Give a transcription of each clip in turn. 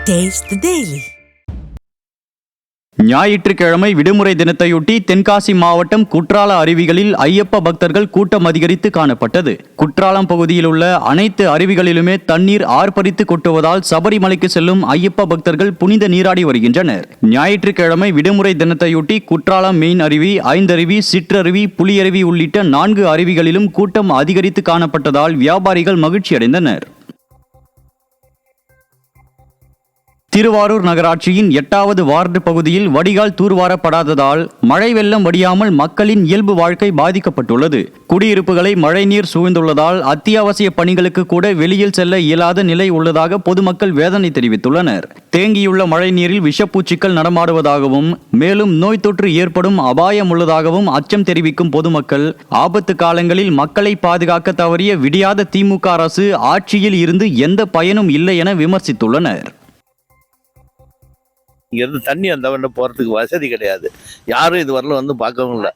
Taste the Daily. ஞாயிற்றுக்கிழமை விடுமுறை தினத்தையொட்டி தென்காசி மாவட்டம் குற்றால அருவிகளில் ஐயப்ப பக்தர்கள் கூட்டம் அதிகரித்து காணப்பட்டது. குற்றாலம் பகுதியில் உள்ள அனைத்து அருவிகளிலுமே தண்ணீர் ஆர்ப்பரித்து கொட்டுவதால் சபரிமலைக்கு செல்லும் ஐயப்ப பக்தர்கள் புனித நீராடி வருகின்றனர். ஞாயிற்றுக்கிழமை விடுமுறை தினத்தையொட்டி குற்றாலம் மெயின் அருவி, ஐந்தருவி, சிற்றருவி, புலியருவி உள்ளிட்ட 4 அருவிகளிலும் கூட்டம் அதிகரித்து காணப்பட்டதால் வியாபாரிகள் மகிழ்ச்சியடைந்தனர். திருவாரூர் நகராட்சியின் 8வது வார்டு பகுதியில் வடிகால் தூர்வாரப்படாததால் மழை வெள்ளம் வடியாமல் மக்களின் இயல்பு வாழ்க்கை பாதிக்கப்பட்டுள்ளது. குடியிருப்புகளை மழைநீர் சூழ்ந்துள்ளதால் அத்தியாவசிய பணிகளுக்கு கூட வெளியில் செல்ல இயலாத நிலை உள்ளதாக பொதுமக்கள் வேதனை தெரிவித்துள்ளனர். தேங்கியுள்ள மழைநீரில் விஷப்பூச்சிகள் நடமாடுவதாகவும் மேலும் நோய் தொற்று ஏற்படும் அபாயம் உள்ளதாகவும் அச்சம் தெரிவிக்கும் பொதுமக்கள் ஆபத்து காலங்களில் மக்களை பாதுகாக்க தவறிய விடியாத திமுக அரசு ஆட்சியில் இருந்து எந்த பயனும் இல்லை என விமர்சித்துள்ளனர். இங்கேருந்து தண்ணி அந்த வண்ட போகிறதுக்கு வசதி கிடையாது. யாரும் இது வரல வந்து பார்க்கவும் இல்லை.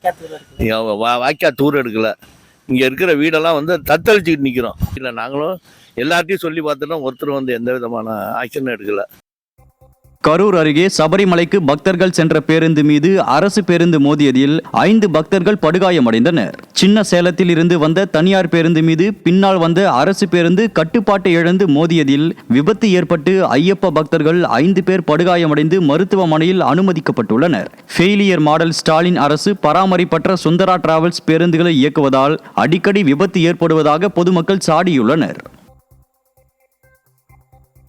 வாய்க்கா டூர் எடுக்கலை. இங்கே இருக்கிற வீடெல்லாம் வந்து தத்தளிச்சுக்கிட்டு நிற்கிறோம். இல்லை, நாங்களும் எல்லார்ட்டையும் சொல்லி பார்த்துட்டோம். ஒருத்தர் வந்து எந்த விதமான ஆக்ஷனும் எடுக்கலை. கரூர் அருகே சபரிமலைக்கு பக்தர்கள் சென்ற பேருந்து மீது அரசு பேருந்து மோதியதில் 5 பக்தர்கள் படுகாயமடைந்தனர். சின்ன சேலத்தில் இருந்து வந்த தனியார் பேருந்து மீது பின்னால் வந்த அரசு பேருந்து கட்டுப்பாட்டை இழந்து மோதியதில் விபத்து ஏற்பட்டு ஐயப்ப பக்தர்கள் 5 பேர் படுகாயமடைந்து மருத்துவமனையில் அனுமதிக்கப்பட்டுள்ளனர். ஃபெயிலியர் மாடல் ஸ்டாலின் அரசு பராமரிப்பற்ற சுந்தரா டிராவல்ஸ் பேருந்துகளை இயக்குவதால் அடிக்கடி விபத்து ஏற்படுவதாக பொதுமக்கள் சாடியுள்ளனர்.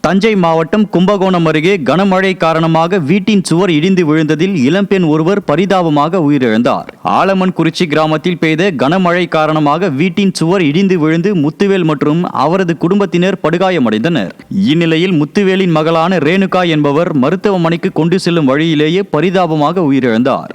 தஞ்சை மாவட்டம் கும்பகோணம் அருகே கனமழை காரணமாக வீட்டின் சுவர் இடிந்து விழுந்ததில் இளம்பெண் ஒருவர் பரிதாபமாக உயிரிழந்தார். ஆலமன்குறிச்சி கிராமத்தில் பெய்த கனமழை காரணமாக வீட்டின் சுவர் இடிந்து விழுந்து முத்துவேல் மற்றும் அவரது குடும்பத்தினர் படுகாயமடைந்தனர். இந்நிலையில் முத்துவேலின் மகளான ரேணுகா என்பவர் மருத்துவமனைக்கு கொண்டு செல்லும் வழியிலேயே பரிதாபமாக உயிரிழந்தார்.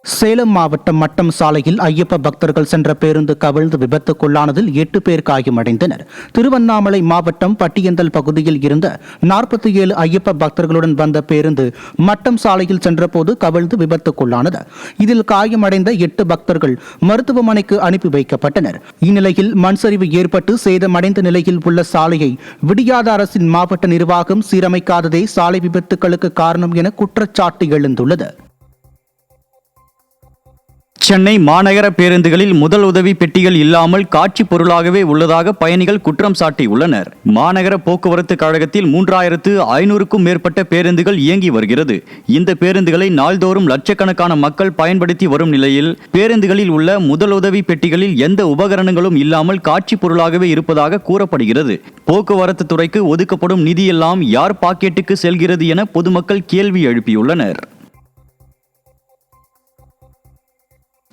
சேலம் மாவட்டம் மட்டம் சாலையில் ஐயப்ப பக்தர்கள் சென்ற பேருந்து கவிழ்ந்து விபத்துக்குள்ளானதில் 8 பேர் காயமடைந்தனர். திருவண்ணாமலை மாவட்டம் பட்டியந்தல் பகுதியில் இருந்த 47 ஐயப்ப பக்தர்களுடன் வந்த பேருந்து மட்டம் சாலையில் சென்றபோது கவிழ்ந்து விபத்துக்குள்ளானது. இதில் காயமடைந்த 8 பக்தர்கள் மருத்துவமனைக்கு அனுப்பி வைக்கப்பட்டனர். இந்நிலையில் மண்சரிவு ஏற்பட்டு சேதமடைந்த நிலையில் உள்ள சாலையை விடியாத அரசின் மாவட்ட நிர்வாகம் சீரமைக்காததே சாலை விபத்துகளுக்கு காரணம் என குற்றச்சாட்டு எழுந்துள்ளது. சென்னை மாநகர பேருந்துகளில் முதல் உதவி பெட்டிகள் இல்லாமல் காட்சி பொருளாகவே உள்ளதாக பயணிகள் குற்றம் சாட்டியுள்ளனர். மாநகர போக்குவரத்து கழகத்தில் 3500க்கும் மேற்பட்ட பேருந்துகள் இயங்கி வருகிறது. இந்த பேருந்துகளை நாள்தோறும் லட்சக்கணக்கான மக்கள் பயன்படுத்தி வரும் நிலையில் பேருந்துகளில் உள்ள முதலுதவி பெட்டிகளில் எந்த உபகரணங்களும் இல்லாமல் காட்சி பொருளாகவே இருப்பதாக கூறப்படுகிறது. போக்குவரத்து துறைக்கு ஒதுக்கப்படும் நிதியெல்லாம் யார் பாக்கெட்டுக்கு செல்கிறது என பொதுமக்கள் கேள்வி எழுப்பியுள்ளனர்.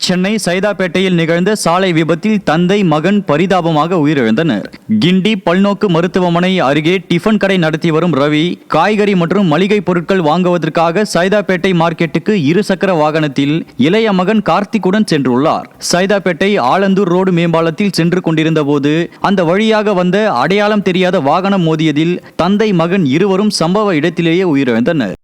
சென்னை சைதாப்பேட்டையில் நிகழ்ந்த சாலை விபத்தில் தந்தை மகன் பரிதாபமாக உயிரிழந்தனர். கிண்டி பல்நோக்கு மருத்துவமனை அருகே டிஃபன் கடை நடத்தி வரும் ரவி காய்கறி மற்றும் மளிகை பொருட்கள் வாங்குவதற்காக சைதாப்பேட்டை மார்க்கெட்டுக்கு 2 சக்கர வாகனத்தில் இளைய மகன் கார்த்திக்குடன் சென்றுள்ளார். சைதாப்பேட்டை ஆலந்தூர் ரோடு மேம்பாலத்தில் சென்று கொண்டிருந்த போது அந்த வழியாக வந்த அடையாளம் தெரியாத வாகனம் மோதியதில் தந்தை மகன் இருவரும் சம்பவ இடத்திலேயே உயிரிழந்தனர்.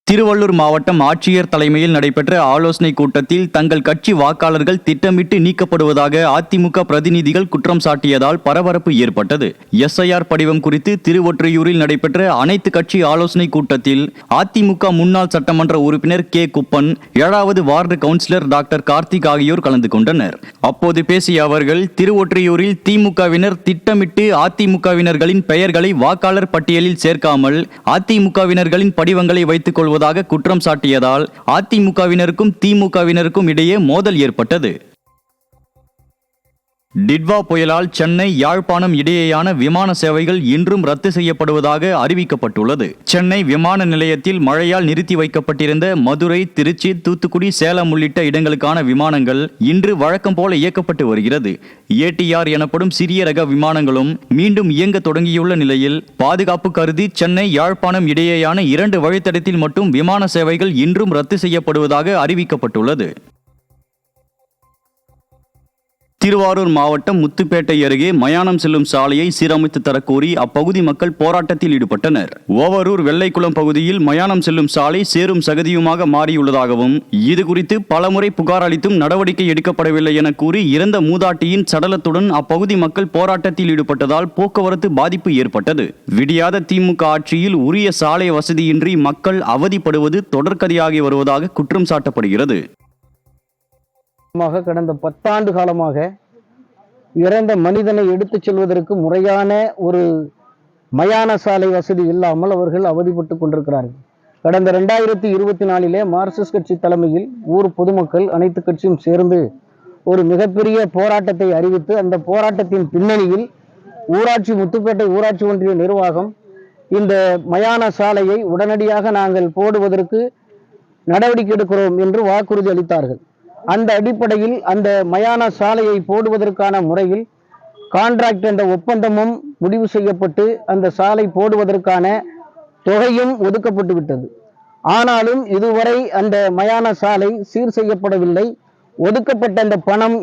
திருவள்ளூர் மாவட்டம் ஆட்சியர் தலைமையில் நடைபெற்ற ஆலோசனை கூட்டத்தில் தங்கள் கட்சி வாக்காளர்கள் திட்டமிட்டு நீக்கப்படுவதாக அதிமுக பிரதிநிதிகள் குற்றம் சாட்டியதால் பரபரப்பு ஏற்பட்டது. SIR படிவம் குறித்து திருவொற்றியூரில் நடைபெற்ற அனைத்து கட்சி ஆலோசனை கூட்டத்தில் அதிமுக முன்னாள் சட்டமன்ற உறுப்பினர் கே. குப்பன், 7வது வார்டு கவுன்சிலர் டாக்டர் கார்த்திக் ஆகியோர் கலந்து கொண்டனர். அப்போது பேசிய அவர்கள், திருவொற்றியூரில் திமுகவினர் திட்டமிட்டு அதிமுகவினர்களின் பெயர்களை வாக்காளர் பட்டியலில் சேர்க்காமல் அதிமுகவினர்களின் படிவங்களை வைத்துக் கொள்வது குற்றம் சாட்டியதால் அதிமுகவினருக்கும் திமுகவினருக்கும் இடையே மோதல் ஏற்பட்டது. டிட்வா புயலால் சென்னை யாழ்ப்பாணம் இடையேயான விமான சேவைகள் இன்றும் ரத்து செய்யப்படுவதாக அறிவிக்கப்பட்டுள்ளது. சென்னை விமான நிலையத்தில் மழையால் நிறுத்தி வைக்கப்பட்டிருந்த மதுரை, திருச்சி, தூத்துக்குடி, சேலம் உள்ளிட்ட இடங்களுக்கான விமானங்கள் இன்று வழக்கம் போல இயக்கப்பட்டு வருகிறது. ATR எனப்படும் சிறிய ரக விமானங்களும் மீண்டும் இயங்க தொடங்கியுள்ள நிலையில் பாதுகாப்பு கருதி சென்னை யாழ்ப்பாணம் இடையேயான 2 வழித்தடத்தில் மட்டும் விமான சேவைகள் இன்றும் ரத்து செய்யப்படுவதாக அறிவிக்கப்பட்டுள்ளது. திருவாரூர் மாவட்டம் முத்துப்பேட்டை அருகே மயானம் செல்லும் சாலையை சீரமைத்து தரக்கோரி அப்பகுதி மக்கள் போராட்டத்தில் ஈடுபட்டனர். ஓவரூர் வெள்ளைக்குளம் பகுதியில் மயானம் செல்லும் சாலை சேரும் சகதியுமாக மாறியுள்ளதாகவும் இதுகுறித்து பலமுறை புகார் அளித்தும் நடவடிக்கை எடுக்கப்படவில்லை என கூறி இறந்த மூதாட்டியின் சடலத்துடன் அப்பகுதி மக்கள் போராட்டத்தில் ஈடுபட்டதால் போக்குவரத்து பாதிப்பு ஏற்பட்டது. விடியாத திமுக ஆட்சியில் உரிய சாலை வசதியின்றி மக்கள் அவதிப்படுவது தொடர்கதையாகி வருவதாக குற்றம் சாட்டப்படுகிறது. கடந்த 10 ஆண்டு காலமாக இறந்த மனிதனை எடுத்துச் செல்வதற்கு முறையான ஒரு மயான சாலை வசதி இல்லாமல் அவர்கள் அவதிப்பட்டு கொண்டிருக்கிறார்கள். கடந்த 2024 மார்க்சிஸ்ட் கட்சி தலைமையில் ஊர் பொதுமக்கள் அனைத்து கட்சியும் சேர்ந்து ஒரு மிகப்பெரிய போராட்டத்தை அறிவித்து அந்த போராட்டத்தின் பின்னணியில் முத்துப்பேட்டை ஊராட்சி ஒன்றிய நிர்வாகம் இந்த மயான சாலையை உடனடியாக நாங்கள் போடுவதற்கு நடவடிக்கை எடுக்கிறோம் என்று வாக்குறுதி அளித்தார்கள். அந்த அடிப்படையில் அந்த மயான சாலையை போடுவதற்கான முறையில் கான்ட்ராக்ட் என்ற ஒப்பந்தமும் முடிவு செய்யப்பட்டு அந்த சாலை போடுவதற்கான தொகையும் ஒதுக்கப்பட்டு விட்டது. ஆனாலும் இதுவரை அந்த மயான சாலை சீர் செய்யப்படவில்லை. ஒதுக்கப்பட்ட அந்த பணம்